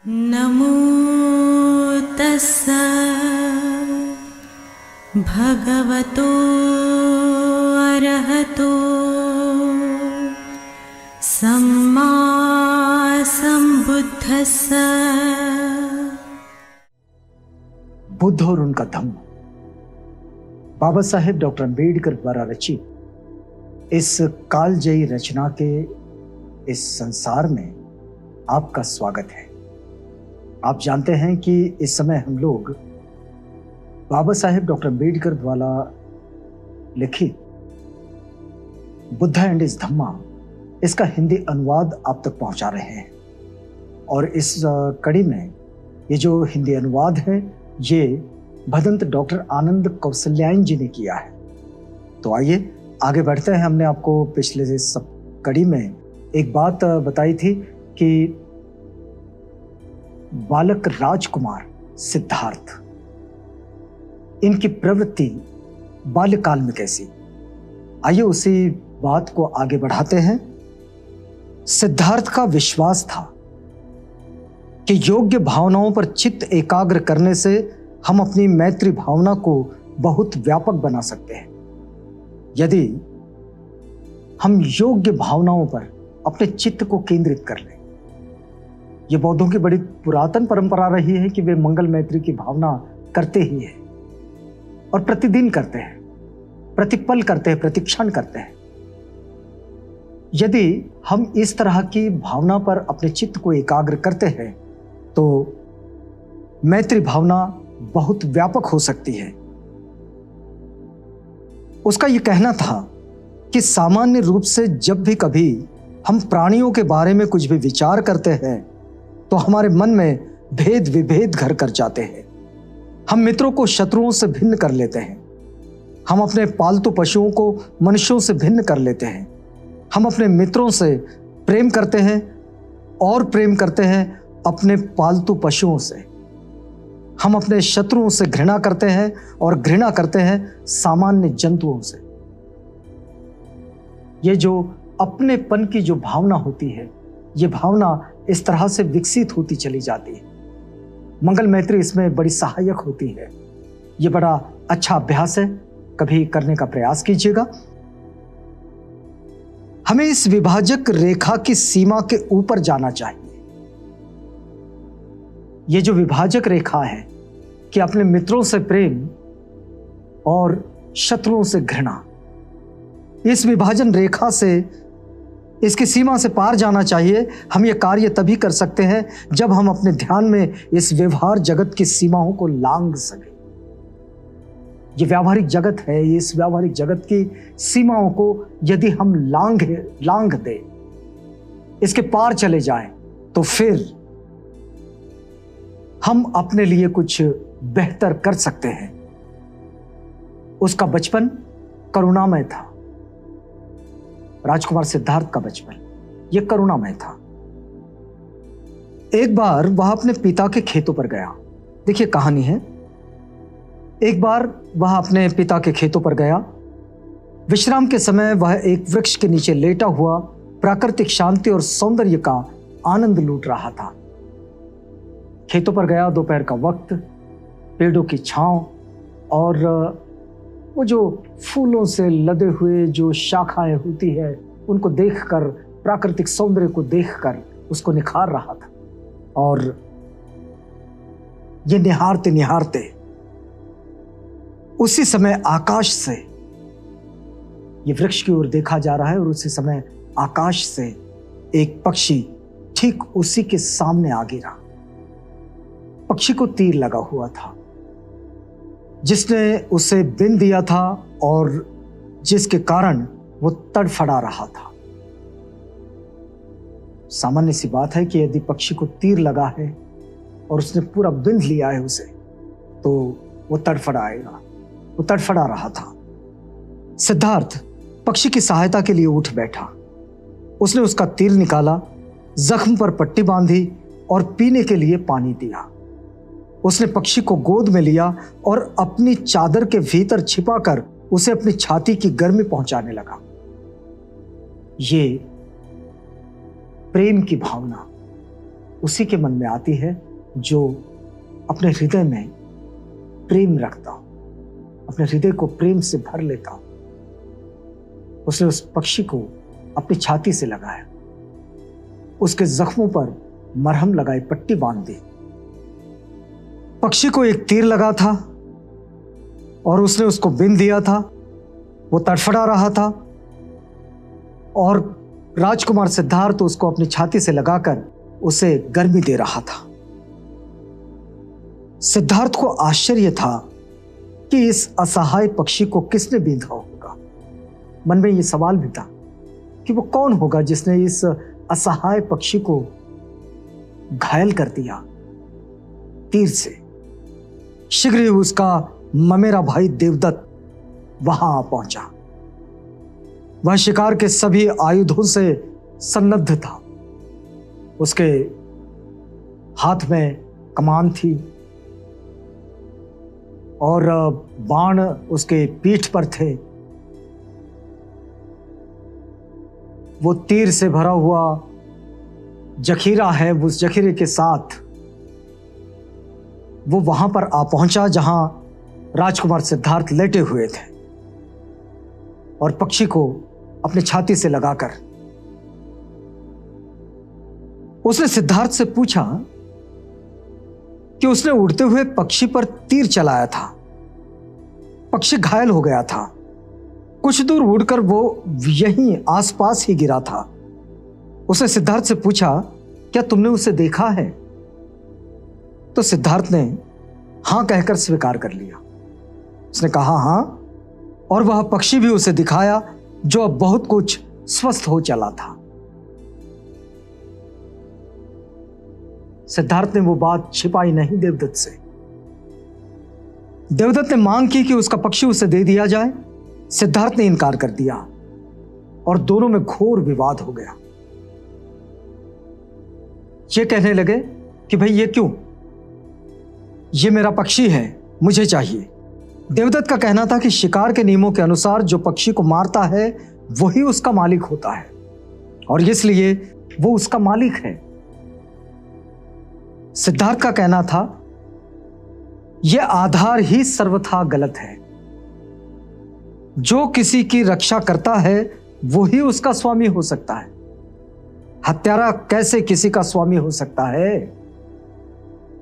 नमो तस्स भगवतो अरहतो सम्मा संबुद्धस्स। बुद्ध और उनका धम्म, बाबा साहेब डॉक्टर अम्बेडकर द्वारा रचित इस कालजयी रचना के इस संसार में आपका स्वागत है। आप जानते हैं कि इस समय हम लोग बाबा साहेब डॉक्टर अम्बेडकर द्वारा लिखित बुद्ध एंड इस धम्मा, इसका हिंदी अनुवाद आप तक पहुंचा रहे हैं। और इस कड़ी में ये जो हिंदी अनुवाद है ये भदंत डॉक्टर आनंद कौशल्यायन जी ने किया है। तो आइए आगे बढ़ते हैं। हमने आपको पिछले से सब कड़ी में एक बात बताई थी कि बालक राजकुमार सिद्धार्थ, इनकी प्रवृत्ति बाल्यकाल में कैसी। आइए उसी बात को आगे बढ़ाते हैं। सिद्धार्थ का विश्वास था कि योग्य भावनाओं पर चित्त एकाग्र करने से हम अपनी मैत्री भावना को बहुत व्यापक बना सकते हैं। यदि हम योग्य भावनाओं पर अपने चित्त को केंद्रित कर लें। ये बौद्धों की बड़ी पुरातन परंपरा रही है कि वे मंगल मैत्री की भावना करते ही हैं और प्रतिदिन करते हैं, प्रतिपल करते हैं, प्रतिक्षण करते हैं। यदि हम इस तरह की भावना पर अपने चित्त को एकाग्र करते हैं तो मैत्री भावना बहुत व्यापक हो सकती है। उसका यह कहना था कि सामान्य रूप से जब भी कभी हम प्राणियों के बारे में कुछ भी विचार करते हैं तो हमारे मन में भेद विभेद घर कर जाते हैं। हम मित्रों को शत्रुओं से भिन्न कर लेते हैं। हम अपने पालतू पशुओं को मनुष्यों से भिन्न कर लेते हैं। हम अपने मित्रों से प्रेम करते हैं और प्रेम करते हैं अपने पालतू पशुओं से। हम अपने शत्रुओं से घृणा करते हैं और घृणा करते हैं सामान्य जंतुओं से। ये जो अपनेपन की जो भावना होती है, ये भावना इस तरह से विकसित होती चली जाती है। मंगल मैत्री इसमें बड़ी सहायक होती है। ये बड़ा अच्छा अभ्यास है, कभी करने का प्रयास कीजिएगा। हमें इस विभाजक रेखा की सीमा के ऊपर जाना चाहिए। ये जो विभाजक रेखा है कि अपने मित्रों से प्रेम और शत्रुओं से घृणा, इस विभाजन रेखा से, इसकी सीमा से पार जाना चाहिए। हम ये कार्य तभी कर सकते हैं जब हम अपने ध्यान में इस व्यवहार जगत की सीमाओं को लांघ सकें। ये व्यावहारिक जगत है, इस व्यावहारिक जगत की सीमाओं को यदि हम लांघ दें, इसके पार चले जाएं, तो फिर हम अपने लिए कुछ बेहतर कर सकते हैं। उसका बचपन करुणामय था। राजकुमार सिद्धार्थ का बचपन यह करुणामय था। एक बार वह अपने पिता के खेतों पर गया। देखिए कहानी है। एक बार वह अपने पिता के खेतों पर गया। विश्राम के समय वह एक वृक्ष के नीचे लेटा हुआ प्राकृतिक शांति और सौंदर्य का आनंद लूट रहा था। खेतों पर गया, दोपहर का वक्त, पेड़ों की छांव और वो जो फूलों से लदे हुए जो शाखाएं होती है उनको देखकर, प्राकृतिक सौंदर्य को देखकर उसको निखार रहा था। और ये निहारते निहारते उसी समय आकाश से, ये वृक्ष की ओर देखा जा रहा है और उसी समय आकाश से एक पक्षी ठीक उसी के सामने आ गिरा। पक्षी को तीर लगा हुआ था जिसने उसे बिन दिया था और जिसके कारण वो तड़फड़ा रहा था। सामान्य सी बात है कि यदि पक्षी को तीर लगा है और उसने पूरा बिंध लिया है उसे, तो वो तड़फड़ाएगा। वो तड़फड़ा रहा था। सिद्धार्थ पक्षी की सहायता के लिए उठ बैठा। उसने उसका तीर निकाला, जख्म पर पट्टी बांधी और पीने के लिए पानी दिया। उसने पक्षी को गोद में लिया और अपनी चादर के भीतर छिपाकर उसे अपनी छाती की गर्मी पहुंचाने लगा। ये प्रेम की भावना, उसी के मन में आती है जो अपने हृदय में प्रेम रखता हो, अपने हृदय को प्रेम से भर लेता हो। उसने उस पक्षी को अपनी छाती से लगाया, उसके जख्मों पर मरहम लगाई, पट्टी बांध दी। पक्षी को एक तीर लगा था और उसने उसको बिंध दिया था। वो तड़फड़ा रहा था और राजकुमार सिद्धार्थ उसको अपनी छाती से लगाकर उसे गर्मी दे रहा था। सिद्धार्थ को आश्चर्य था कि इस असहाय पक्षी को किसने बिंधा होगा। मन में यह सवाल भी था कि वो कौन होगा जिसने इस असहाय पक्षी को घायल कर दिया तीर से। शीघ्र ही उसका ममेरा भाई देवदत्त वहां आ पहुंचा। वह शिकार के सभी आयुधों से सन्नद्ध था। उसके हाथ में कमान थी और बाण उसके पीठ पर थे। वो तीर से भरा हुआ जखीरा है, उस जखीरे के साथ वो वहां पर आ पहुंचा जहां राजकुमार सिद्धार्थ लेटे हुए थे और पक्षी को अपनी छाती से लगाकर उसने सिद्धार्थ से पूछा कि उसने उड़ते हुए पक्षी पर तीर चलाया था। पक्षी घायल हो गया था। कुछ दूर उड़कर वो यहीं आसपास ही गिरा था। उसने सिद्धार्थ से पूछा, क्या तुमने उसे देखा है? तो सिद्धार्थ ने हां कहकर स्वीकार कर लिया। उसने कहा हां, और वह पक्षी भी उसे दिखाया जो अब बहुत कुछ स्वस्थ हो चला था। सिद्धार्थ ने वो बात छिपाई नहीं देवदत्त से। देवदत्त ने मांग की कि उसका पक्षी उसे दे दिया जाए। सिद्धार्थ ने इनकार कर दिया और दोनों में घोर विवाद हो गया। ये कहने लगे कि भाई ये क्यों, ये मेरा पक्षी है, मुझे चाहिए। देवदत्त का कहना था कि शिकार के नियमों के अनुसार जो पक्षी को मारता है वही उसका मालिक होता है और इसलिए वो उसका मालिक है। सिद्धार्थ का कहना था यह आधार ही सर्वथा गलत है। जो किसी की रक्षा करता है वही उसका स्वामी हो सकता है। हत्यारा कैसे किसी का स्वामी हो सकता है?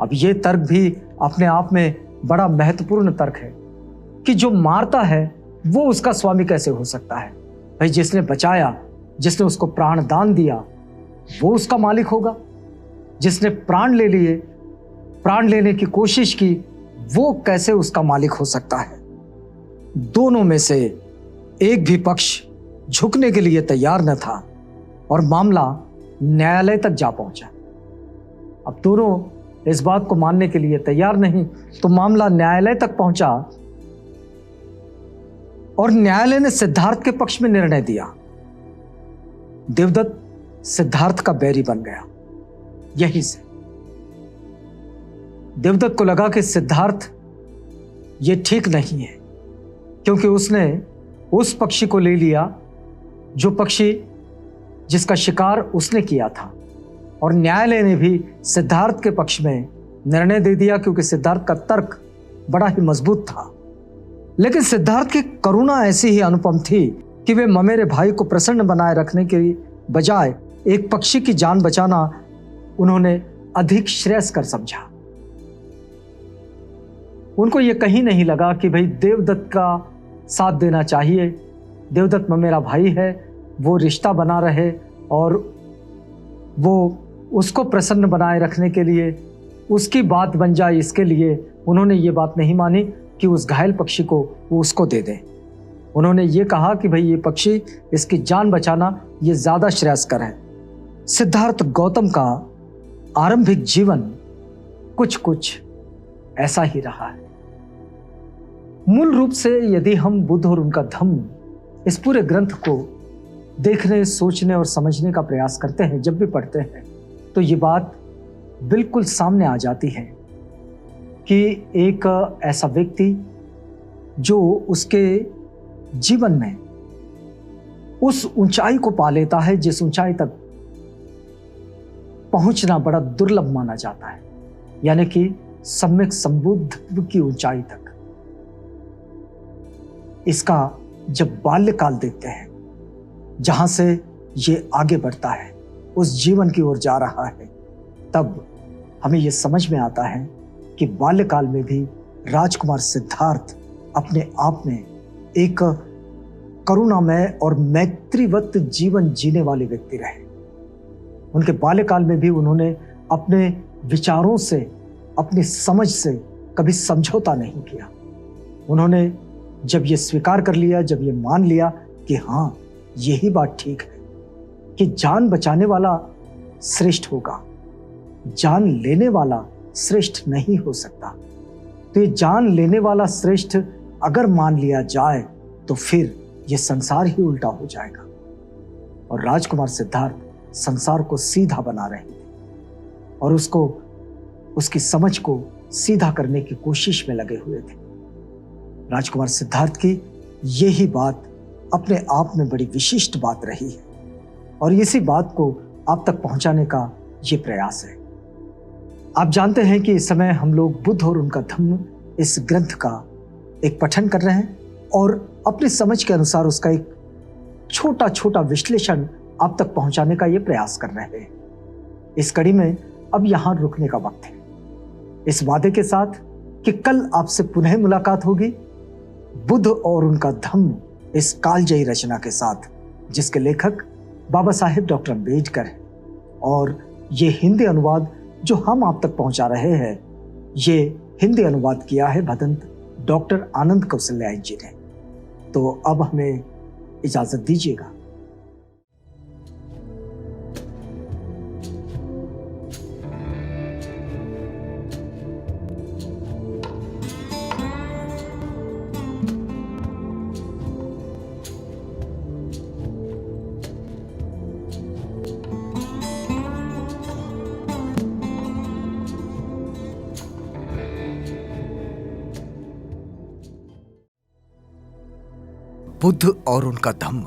अब यह तर्क भी अपने आप में बड़ा महत्वपूर्ण तर्क है कि जो मारता है वो उसका स्वामी कैसे हो सकता है? भाई जिसने बचाया, जिसने उसको प्राण दान दिया, वो उसका मालिक होगा। जिसने प्राण ले लिए, प्राण लेने की कोशिश की, वो कैसे उसका मालिक हो सकता है? दोनों में से एक भी पक्ष झुकने के लिए तैयार न था और मामला न्यायालय तक जा पहुंचा। अब दोनों इस बात को मानने के लिए तैयार नहीं, तो मामला न्यायालय तक पहुंचा और न्यायालय ने सिद्धार्थ के पक्ष में निर्णय दिया। देवदत्त सिद्धार्थ का बैरी बन गया। यहीं से देवदत्त को लगा कि सिद्धार्थ ये ठीक नहीं है, क्योंकि उसने उस पक्षी को ले लिया जो पक्षी जिसका शिकार उसने किया था, और न्यायालय ने भी सिद्धार्थ के पक्ष में निर्णय दे दिया क्योंकि सिद्धार्थ का तर्क बड़ा ही मजबूत था। लेकिन सिद्धार्थ की करुणा ऐसी ही अनुपम थी कि वे ममेरे भाई को प्रसन्न बनाए रखने के बजाय एक पक्षी की जान बचाना उन्होंने अधिक श्रेयस्कर समझा। उनको यह कहीं नहीं लगा कि भाई देवदत्त का साथ देना चाहिए, देवदत्त मेरा भाई है, वो रिश्ता बना रहे और वो उसको प्रसन्न बनाए रखने के लिए उसकी बात बन जाए, इसके लिए उन्होंने ये बात नहीं मानी कि उस घायल पक्षी को वो उसको दे दें। उन्होंने ये कहा कि भाई ये पक्षी, इसकी जान बचाना ये ज्यादा श्रेयस्कर है। सिद्धार्थ गौतम का आरंभिक जीवन कुछ कुछ ऐसा ही रहा है। मूल रूप से यदि हम बुद्ध और उनका धम्म इस पूरे ग्रंथ को देखने, सोचने और समझने का प्रयास करते हैं, जब भी पढ़ते हैं, तो ये बात बिल्कुल सामने आ जाती है कि एक ऐसा व्यक्ति जो उसके जीवन में उस ऊंचाई को पा लेता है जिस ऊंचाई तक पहुंचना बड़ा दुर्लभ माना जाता है, यानी कि सम्यक संबुद्ध की ऊंचाई तक। इसका जब बाल्यकाल देखते हैं, जहां से ये आगे बढ़ता है, उस जीवन की ओर जा रहा है, तब हमें यह समझ में आता है कि बाल्यकाल में भी राजकुमार सिद्धार्थ अपने आप में एक करुणामय और मैत्रीवत जीवन जीने वाले व्यक्ति रहे। उनके बाल्यकाल में भी उन्होंने अपने विचारों से, अपनी समझ से कभी समझौता नहीं किया। उन्होंने जब ये स्वीकार कर लिया, जब ये मान लिया कि हाँ, यही बात ठीक है कि जान बचाने वाला श्रेष्ठ होगा, जान लेने वाला श्रेष्ठ नहीं हो सकता, तो ये जान लेने वाला श्रेष्ठ अगर मान लिया जाए तो फिर ये संसार ही उल्टा हो जाएगा। और राजकुमार सिद्धार्थ संसार को सीधा बना रहे थे और उसको, उसकी समझ को सीधा करने की कोशिश में लगे हुए थे। राजकुमार सिद्धार्थ की यही बात अपने आप में बड़ी विशिष्ट बात रही है और इसी बात को आप तक पहुंचाने का ये प्रयास है। आप जानते हैं कि इस समय हम लोग बुद्ध और उनका धम्म इस ग्रंथ का एक पठन कर रहे हैं और अपनी समझ के अनुसार उसका एक छोटा छोटा विश्लेषण आप तक पहुंचाने का ये प्रयास कर रहे हैं। इस कड़ी में अब यहां रुकने का वक्त है, इस वादे के साथ कि कल आपसे पुनः मुलाकात होगी बुद्ध और उनका धम्म इस कालजयी रचना के साथ, जिसके लेखक बाबा साहेब डॉक्टर अम्बेडकर हैं। और ये हिंदी अनुवाद जो हम आप तक पहुंचा रहे हैं, ये हिंदी अनुवाद किया है भदंत डॉक्टर आनंद कौशल्याय जी ने। तो अब हमें इजाजत दीजिएगा। बुद्ध और उनका धम्म